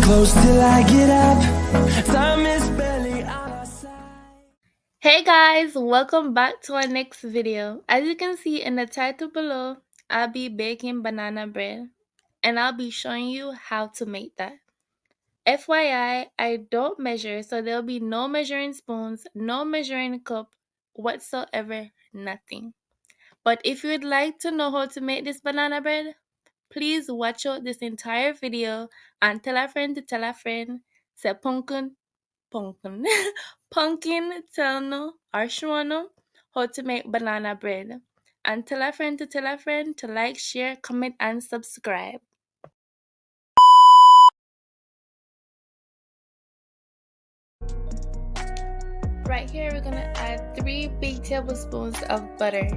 close till I get up. Time is barely on our side. Hey guys, welcome back to our next video. As you can see in the title below, I'll be baking banana bread and I'll be showing you how to make that. FYI, I don't measure, so there'll be no measuring spoons, no measuring cup whatsoever, nothing. But if you would like to know how to make this banana bread, please watch out this entire video and tell a friend to tell a friend. Say pumpkin pumpkin tell no or show no how to make banana bread. And tell a friend to tell a friend to like, share, comment, and subscribe. Right here, we're gonna add 3 big tablespoons of butter.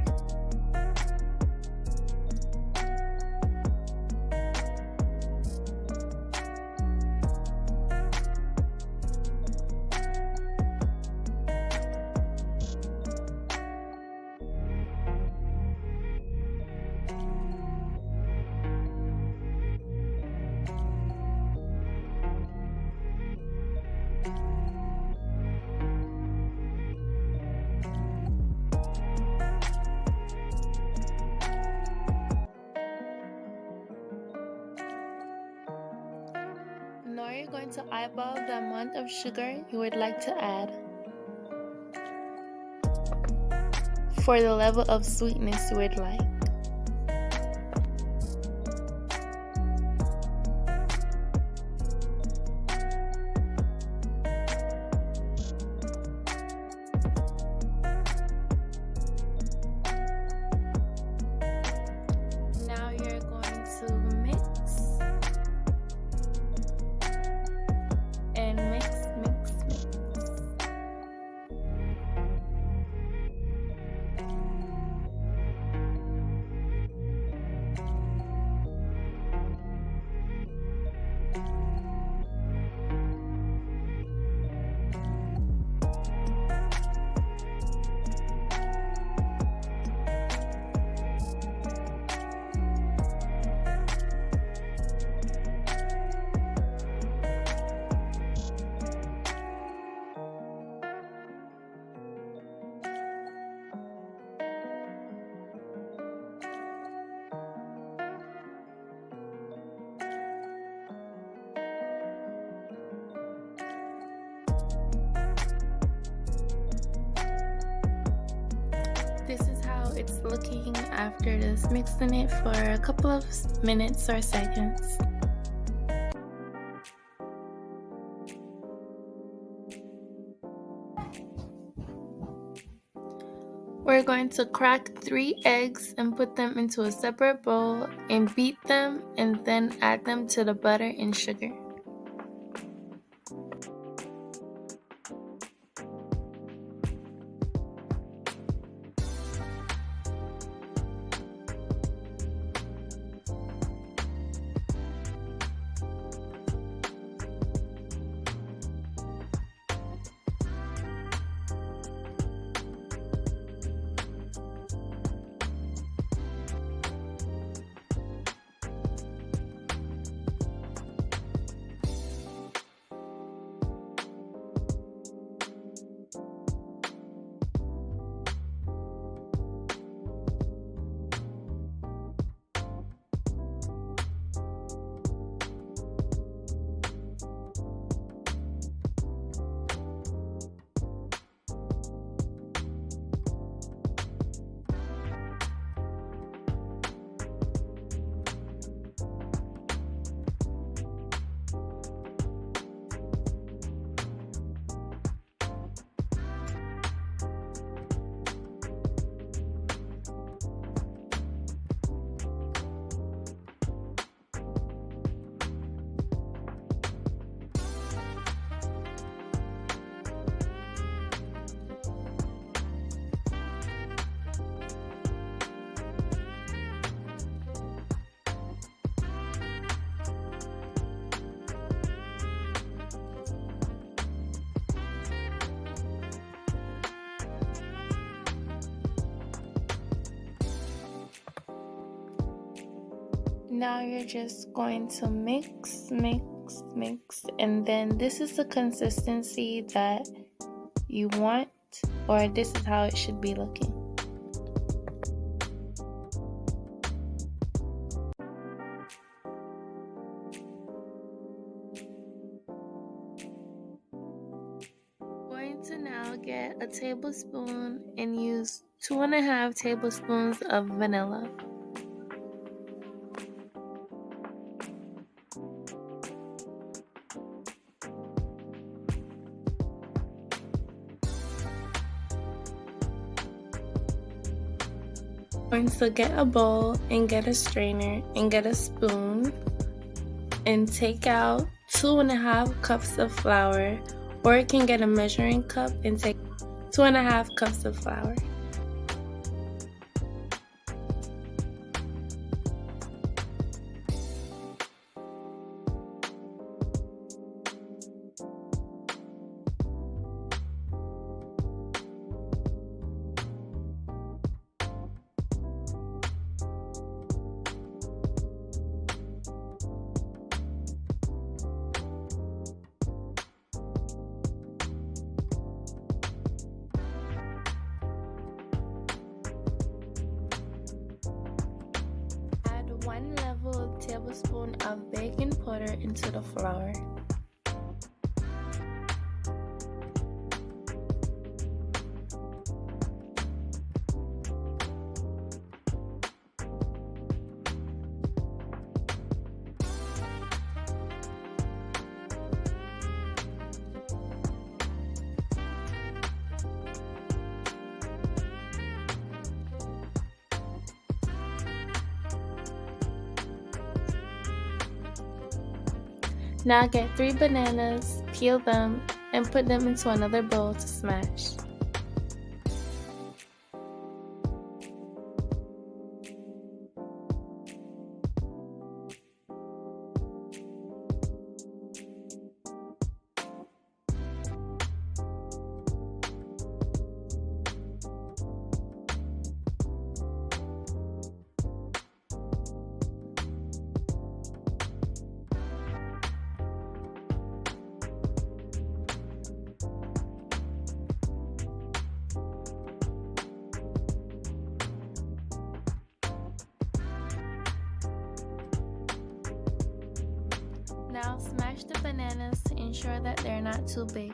Now you're going to eyeball the amount of sugar you would like to add for the level of sweetness you would like. Now you're going to mix and mix. This is how it's looking after this, mixing it for a couple of minutes or seconds. We're going to crack 3 eggs and put them into a separate bowl and beat them and then add them to the butter and sugar. Now you're just going to mix mix. And then this is the consistency that you want, or this is how it should be looking. Going to now get a tablespoon and use 2.5 tablespoons of vanilla. Going to get a bowl and get a strainer and get a spoon and take out 2.5 cups of flour, or you can get a measuring cup and take 2.5 cups of flour. Add 1 level tablespoon of baking powder into the flour. Now get 3 bananas, peel them, and put them into another bowl to smash. Now smash the bananas to ensure that they're not too big.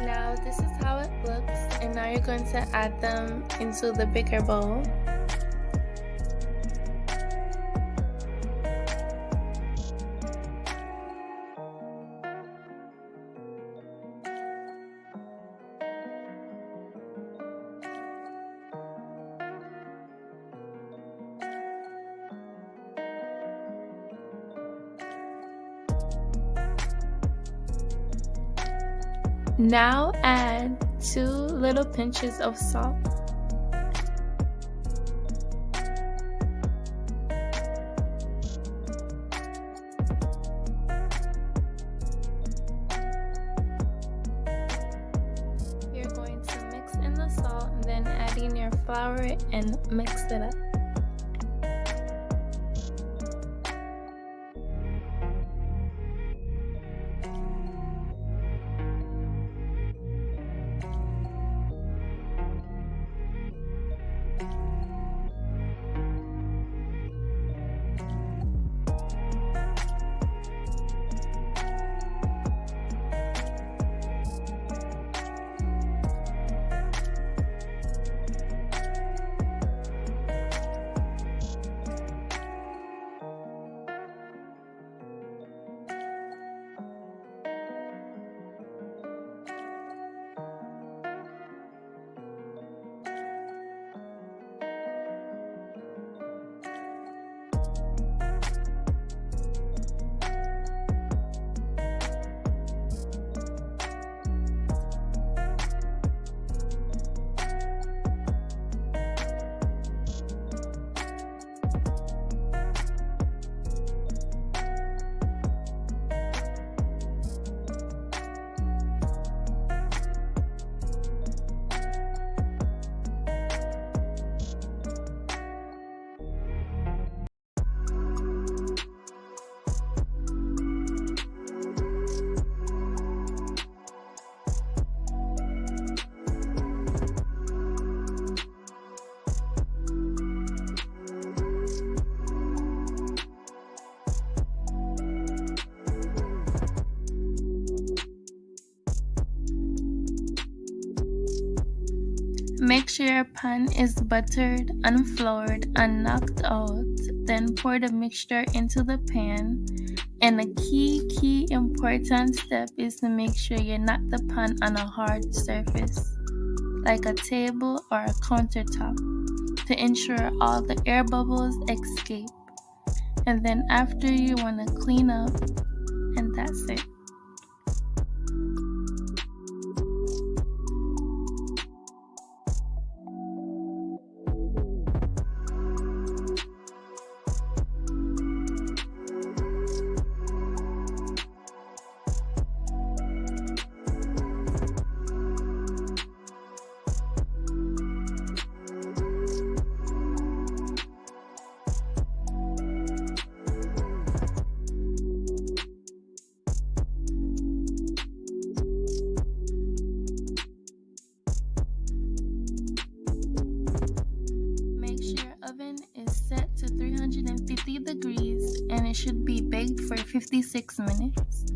Now this is how it looks, and now you're going to add them into the bigger bowl. Now add 2 little pinches of salt. You're going to mix in the salt and then add in your flour and mix it up. Make sure your pan is buttered, unfloured, and knocked out. Then pour the mixture into the pan. And a key important step is to make sure you knock the pan on a hard surface, like a table or a countertop, to ensure all the air bubbles escape. And then after, you want to clean up, and that's it. Make sure your oven is set to 350 degrees and it should be baked for 56 minutes.